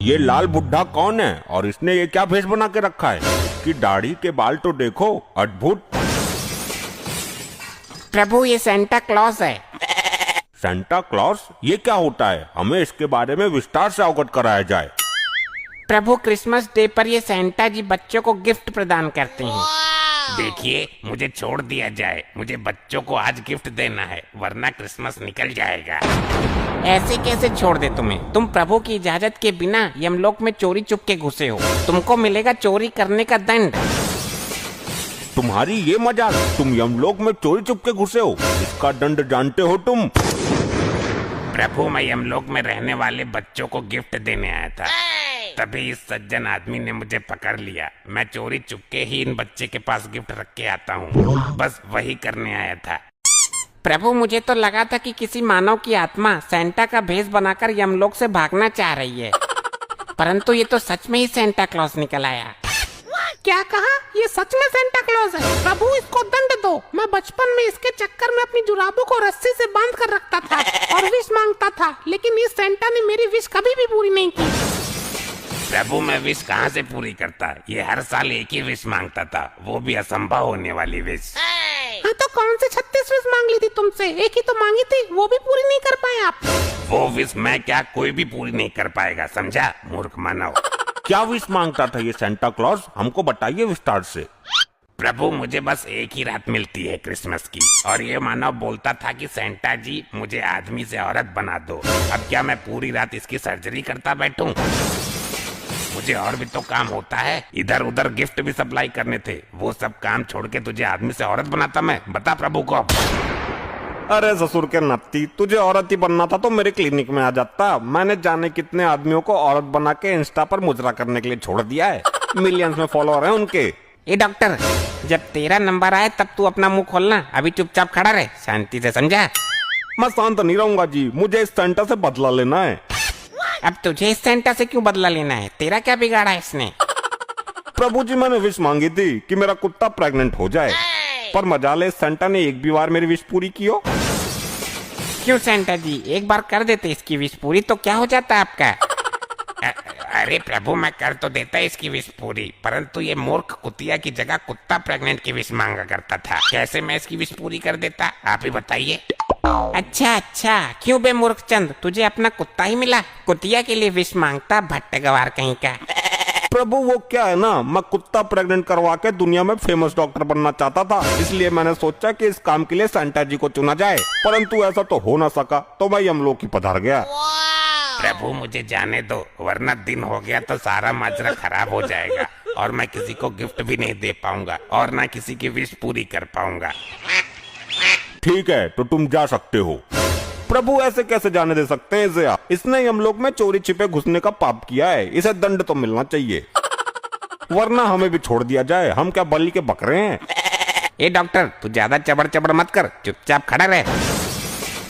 ये लाल बुड्ढा कौन है और इसने ये क्या भेष बना के रखा है? इसकी दाढ़ी के बाल तो देखो, अद्भुत। प्रभु ये सेंटा क्लॉज है। सेंटा क्लॉज ये क्या होता है? हमें इसके बारे में विस्तार से अवगत कराया जाए। प्रभु क्रिसमस डे पर ये सेंटा जी बच्चों को गिफ्ट प्रदान करते हैं। देखिए, मुझे छोड़ दिया जाए, मुझे बच्चों को आज गिफ्ट देना है, वरना क्रिसमस निकल जाएगा। ऐसे कैसे छोड़ दे तुम्हें? तुम प्रभु की इजाजत के बिना यमलोक में चोरी चुप के घुसे हो। तुमको मिलेगा चोरी करने का दंड। तुम्हारी ये मजाक? तुम यमलोक में चोरी चुप के घुसे हो, इसका दंड जानते हो तुम? प्रभु, मैं यमलोक में रहने वाले बच्चों को गिफ्ट देने आया था, तभी इस सज्जन आदमी ने मुझे पकड़ लिया। मैं चोरी चुपके ही इन बच्चे के पास गिफ्ट रख के आता हूँ, बस वही करने आया था। प्रभु, मुझे तो लगा था कि किसी मानव की आत्मा सेंटा का भेष बनाकर यमलोक से भागना चाह रही है, परंतु ये तो सच में ही सेंटा क्लॉज निकल आया। क्या कहा? ये सच में सेंटा क्लॉज है? प्रभु इसको दंड दो। मैं बचपन में इसके चक्कर में अपनी जुराबों को रस्सी से बांध कर रखता था और विश मांगता था, लेकिन इस सेंटा ने मेरी विश कभी भी पूरी नहीं की। प्रभु, मैं विश कहाँ से पूरी करता? ये हर साल एक ही विश मांगता था, वो भी असंभव होने वाली विश। हाँ, तो कौन से 36 विश मांग ली थी तुमसे? एक ही तो मांगी थी, वो भी पूरी नहीं कर पाए आप। वो विश मैं क्या, कोई भी पूरी नहीं कर पाएगा, समझा मूर्ख मानव। क्या विश मांगता था ये सेंटा क्लॉज? हमको बताइए विस्तार से। प्रभु, मुझे बस एक ही रात मिलती है क्रिसमस की, और ये मानव बोलता था कि सेंटा जी मुझे आदमी से औरत बना दो। अब क्या मैं पूरी रात इसकी सर्जरी करता बैठूं? मुझे और भी तो काम होता है, इधर उधर गिफ्ट भी सप्लाई करने थे, वो सब काम छोड़ के तुझे आदमी से औरत बनाता मैं? बता प्रभु को। अरे ससुर के नत्ती, तुझे औरत ही बनना था तो मेरे क्लिनिक में आ जाता। मैंने जाने कितने आदमियों को औरत बना के इंस्टा पर मुजरा करने के लिए छोड़ दिया है। मिलियंस में फॉलोअर हैं उनके। ए डॉक्टर, जब तेरा नंबर आए तब तू अपना मुंह खोलना, अभी चुपचाप खड़ा रहे, शांति से, समझा? मैं शांत नहीं रहूंगा जी, मुझे इस सेंटा से बदला लेना है। अब तुझे इस सेंटा से क्यों बदला लेना है? तेरा क्या बिगाड़ा है इसने? प्रभु जी, मैंने विश मांगी थी कि मेरा कुत्ता प्रेग्नेंट हो जाए, पर मजाले इस सेंटा ने एक भी बार मेरी विश पूरी की हो। क्यों सेंटा जी, एक बार कर देते इसकी विश पूरी तो क्या हो जाता है आपका? अरे प्रभु, मैं कर तो देता इसकी विश पूरी, परंतु ये मूर्ख कुतिया की जगह कुत्ता प्रेग्नेंट की विश मांगा करता था। कैसे मैं इसकी विश पूरी कर देता, आप ही बताइए। अच्छा, क्यों बे मूर्ख चंद, तुझे अपना कुत्ता ही मिला, कुतिया के लिए विश मांगता, भट्ट गवार कहीं का। प्रभु, वो क्या है ना, मैं कुत्ता प्रेग्नेंट करवा के दुनिया में फेमस डॉक्टर बनना चाहता था, इसलिए मैंने सोचा कि इस काम के लिए सेंटा जी को चुना जाए, परंतु ऐसा तो हो ना सका, तो मैं यमलोक ही पधार गया। प्रभु, मुझे जाने दो, वरना दिन हो गया तो सारा माजरा खराब हो जाएगा और मैं किसी को गिफ्ट भी नहीं दे पाऊंगा और ना किसी की विश पूरी कर पाऊंगा। ठीक है, तो तुम जा सकते हो। प्रभु, ऐसे कैसे जाने दे सकते हैं इसे आप? इसने यमलोक में चोरी छिपे घुसने का पाप किया है, इसे दंड तो मिलना चाहिए, वरना हमें भी छोड़ दिया जाए। हम क्या बलि के बकरे हैं? ए डॉक्टर, तू ज्यादा चबड़ चबड़ मत कर, चुपचाप खड़ा रहे।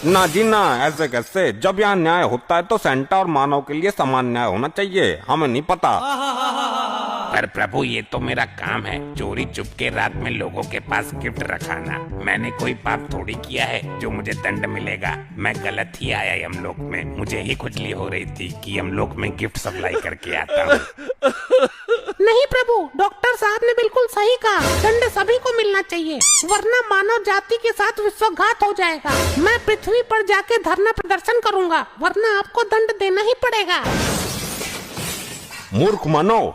ना जी ना, ऐसे कैसे? जब यहाँ न्याय होता है तो सेंटा और मानव के लिए समान न्याय होना चाहिए। हमें नहीं पता। पर प्रभु, ये तो मेरा काम है, चोरी चुपके रात में लोगों के पास गिफ्ट रखाना। मैंने कोई पाप थोड़ी किया है जो मुझे दंड मिलेगा। मैं गलत ही आया यमलोक में, मुझे ही खुजली हो रही थी कि यमलोक में गिफ्ट सप्लाई करके आता हूँ। नहीं प्रभु, डॉक्टर साहब ने बिल्कुल सही कहा, दंड सभी को मिलना चाहिए, वरना मानव जाति के साथ विश्वघात हो जाएगा। मैं पृथ्वी पर जाके धरना प्रदर्शन करूंगा, वरना आपको दंड देना ही पड़ेगा। मूर्ख मानव,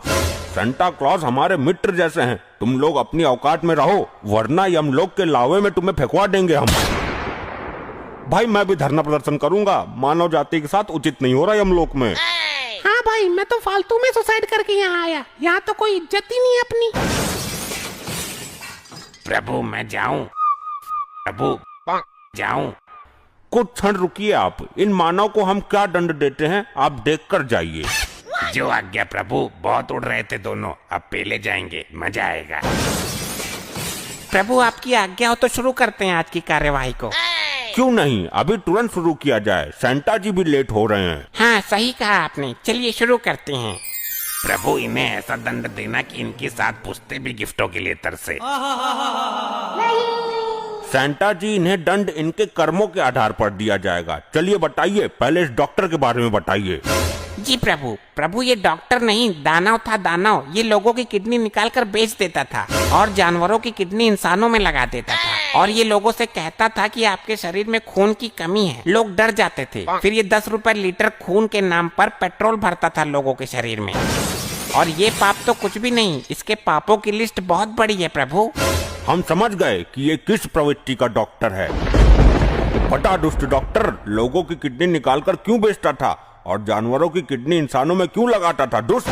सेंटा क्लॉज हमारे मित्र जैसे हैं, तुम लोग अपनी औकात में रहो, वरना यमलोक के लावे में तुम्हें फेंकवा देंगे हम। भाई, मैं भी धरना प्रदर्शन करूंगा, मानव जाति के साथ उचित नहीं हो रहा यमलोक में। हाँ भाई, मैं तो फालतू में सुसाइड करके यहाँ आया, यहाँ तो कोई इज्जत ही नहीं है अपनी। प्रभु, मैं जाऊं? प्रभु, जाऊं? कुछ क्षण रुकिए आप, इन मानव को हम क्या दंड देते हैं आप देख कर जाइए। जो आज्ञा प्रभु, बहुत उड़ रहे थे दोनों, अब पेले जाएंगे, मजा आएगा। प्रभु, आपकी आज्ञा हो तो शुरू करते हैं आज की कार्यवाही को। क्यों नहीं, अभी तुरंत शुरू किया जाए, सेंटा जी भी लेट हो रहे हैं। हाँ, सही कहा आपने, चलिए शुरू करते हैं। प्रभु, इन्हें ऐसा दंड देना कि इनके साथ पूछते भी गिफ्टों के लिए तरसे। सेंटा जी, इन्हें दंड इनके कर्मों के आधार पर दिया जाएगा। चलिए बताइए, पहले इस डॉक्टर के बारे में बताइए। जी प्रभु, प्रभु ये डॉक्टर नहीं दानव था, दानव। ये लोगों की किडनी निकाल कर बेच देता था और जानवरों की किडनी इंसानों में लगा देता था और ये लोगों से कहता था कि आपके शरीर में खून की कमी है। लोग डर जाते थे। फिर ये 10 रुपए लीटर खून के नाम पर पेट्रोल भरता था लोगों के शरीर में। और ये पाप तो कुछ भी नहीं, इसके पापों की लिस्ट बहुत बड़ी है प्रभु। हम समझ गए कि ये किस प्रवृत्ति का डॉक्टर है। बड़ा दुष्ट डॉक्टर लोगों की किडनी निकालकर क्यों बेचता था और जानवरों की किडनी इंसानों में क्यों लगाता था? दुष्ट।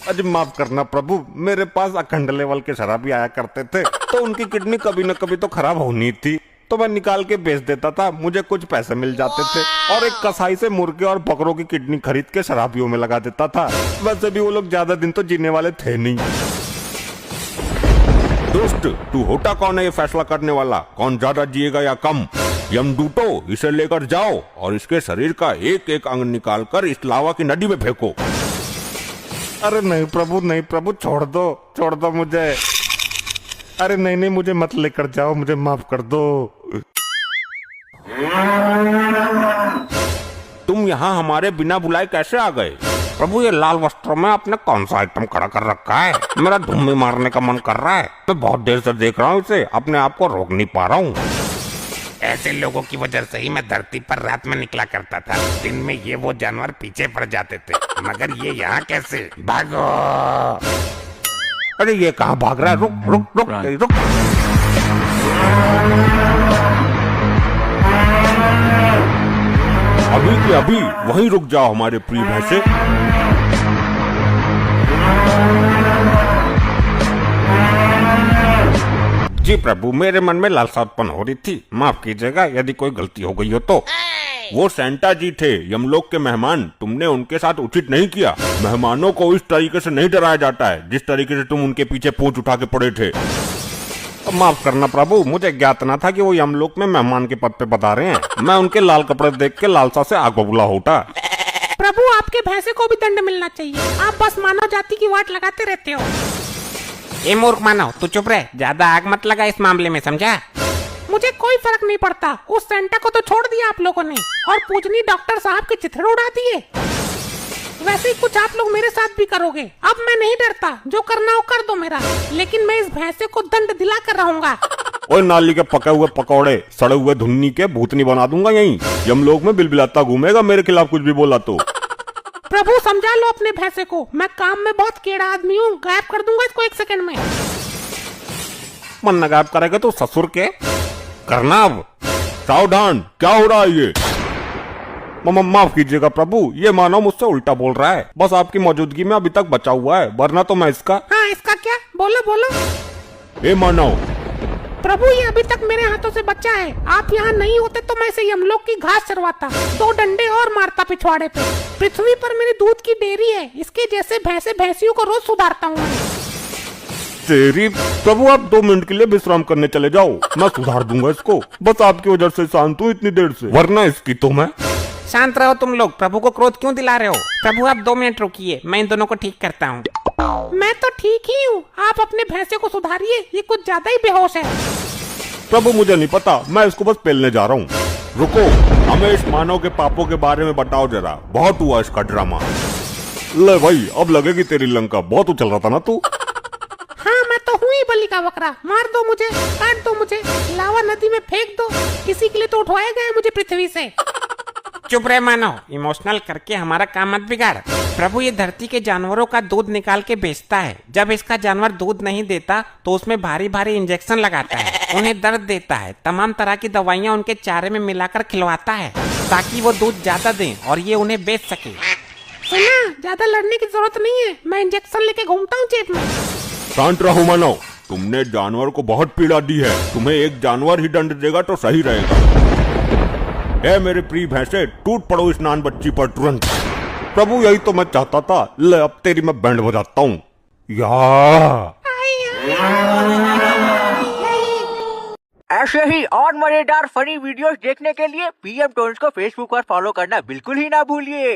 अरे माफ करना प्रभु, मेरे पास अखंड लेवल के शराबी आया करते थे तो उनकी किडनी कभी न कभी तो खराब होनी थी, तो मैं निकाल के बेच देता था, मुझे कुछ पैसे मिल जाते थे और एक कसाई से मुर्गे और बकरों की किडनी खरीद के शराबियों में लगा देता था। वैसे भी वो लोग ज्यादा दिन तो जीने वाले थे नहीं। दोस्त, तू होता कौन है ये फैसला करने वाला, कौन ज्यादा जिएगा या कम? यमदूतो, इसे लेकर जाओ और इसके शरीर का एक एक अंग निकालकर इस लावा की नदी में फेंको। अरे नहीं प्रभु, नहीं प्रभु, छोड़ दो मुझे। अरे नहीं, मुझे मत लेकर जाओ, मुझे माफ कर दो। तुम यहाँ हमारे बिना बुलाए कैसे आ गए? प्रभु ये लाल वस्त्रों में आपने कौन सा आइटम खड़ा कर रखा है? मेरा धुम्मी मारने का मन कर रहा है। मैं बहुत देर से देख रहा हूँ इसे, अपने आप को रोक नहीं पा रहा हूँ। ऐसे लोगों की वजह से ही मैं धरती पर रात में निकला करता था। दिन में ये वो जानवर पीछे पड़ जाते थे, मगर ये यहाँ कैसे? भागो! अरे ये कहाँ भाग रहा है? रुक। अभी की अभी वहीं रुक जाओ हमारे प्रिय भैंसे। जी प्रभु, मेरे मन में लालसा उत्पन्न हो रही थी, माफ कीजिएगा यदि कोई गलती हो गई हो तो। वो सेंटा जी थे, यमलोक के मेहमान, तुमने उनके साथ उचित नहीं किया। मेहमानों को इस तरीके से नहीं डराया जाता है जिस तरीके से तुम उनके पीछे पूंछ उठा के पड़े थे। माफ करना प्रभु, मुझे ज्ञात न था कि वो यमलोक में मेहमान के पद पे बता रहे हैं। मैं उनके लाल कपड़े देख के लालसा से आग बबूला होता। प्रभु आपके भैंसे को भी दंड मिलना चाहिए, आप बस मानव जाति की वाट लगाते रहते हो। ए मूर्ख मानव, तू चुप रहे, ज्यादा आग मत लगा इस मामले में, समझा? मुझे कोई फर्क नहीं पड़ता, उस सेंटा को तो छोड़ दिया आप लोगों ने और पूजनी डॉक्टर साहब के चिथड़े उड़ा दिए। वैसे ही कुछ आप लोग मेरे साथ भी करोगे। अब मैं नहीं डरता, जो करना हो कर दो मेरा, लेकिन मैं इस भैंसे को दंड दिला कर रहूंगा। ओए नाली के पके हुए पकौड़े, सड़े हुए धुन्नी के भूतनी बना दूंगा यहीं। यमलोक में बिलबिलाता घूमेगा मेरे खिलाफ कुछ भी बोला तो। प्रभु समझा लो अपने भैंसे को, मैं काम में बहुत केड़ा आदमी हूँ, गायब कर दूंगा इसको 1 सेकंड में। मन न गायब करेगा तो ससुर के करना। अब सावधान, क्या हो रहा है ये? माफ कीजिएगा प्रभु, ये मानव मुझसे उल्टा बोल रहा है, बस आपकी मौजूदगी में अभी तक बचा हुआ है, वरना तो मैं इसका। हाँ इसका क्या? बोलो। ए मानव। प्रभु ये अभी तक मेरे हाथों से बचा है, आप यहाँ नहीं होते तो मैं इसे यमलोक की घास चरवाता, 2 डंडे और मारता पिछवाड़े पे। पृथ्वी पर मेरी दूध की डेयरी है, इसके जैसे भैंसे भैंसियों को रोज सुधारता हूँ। तेरी प्रभु, आप 2 मिनट के लिए विश्राम करने चले जाओ, मैं सुधार दूंगा इसको। बस आपकी वजह से शांत हूँ इतनी देर से, वरना इसकी तो मैं। शांत रहो तुम लोग, प्रभु को क्रोध क्यों दिला रहे हो? प्रभु आप 2 मिनट रुकिए, मैं इन दोनों को ठीक करता हूँ। मैं तो ठीक ही हूँ, आप अपने भैंसे को सुधारिए, ये कुछ ज्यादा ही बेहोश है। प्रभु मुझे नहीं पता, मैं इसको बस पेलने जा रहा हूँ। रुको, हमें इस मानव के पापों के बारे में बताओ जरा, बहुत हुआ इसका ड्रामा। ले भाई, अब लगेगी तेरी लंका, बहुत उछल रहा था ना तू। हाँ मैं तो हूँ ही बलि का बकरा, मार दो मुझे, काट दो मुझे, लावा नदी में फेंक दो, इसी के लिए तो उठवाया गया मुझे पृथ्वी से। चुप रहे मानव, इमोशनल करके हमारा काम मत बिगाड़। प्रभु ये धरती के जानवरों का दूध निकाल के बेचता है। जब इसका जानवर दूध नहीं देता तो उसमें भारी भारी इंजेक्शन लगाता है, उन्हें दर्द देता है, तमाम तरह की दवाइयाँ उनके चारे में मिलाकर खिलवाता है ताकि वो दूध ज्यादा दें और ये उन्हें बेच सके। सुना, ज्यादा लड़ने की जरूरत नहीं है, मैं इंजेक्शन लेके घूमता हूँ जेब में। शांत रहो मानव, तुमने जानवर को बहुत पीड़ा दी है, तुम्हें एक जानवर ही दंड देगा तो सही रहेगा। ए मेरे प्रिय भैंसे, टूट पड़ो इस नान बच्ची पर तुरंत। प्रभु यही तो मैं चाहता था, ले अब तेरी मैं बैंड बजाता हूँ। ऐसे ही और मजेदार फनी वीडियोस देखने के लिए पीएम टोन्स को फेसबुक पर फॉलो करना बिल्कुल ही ना भूलिए।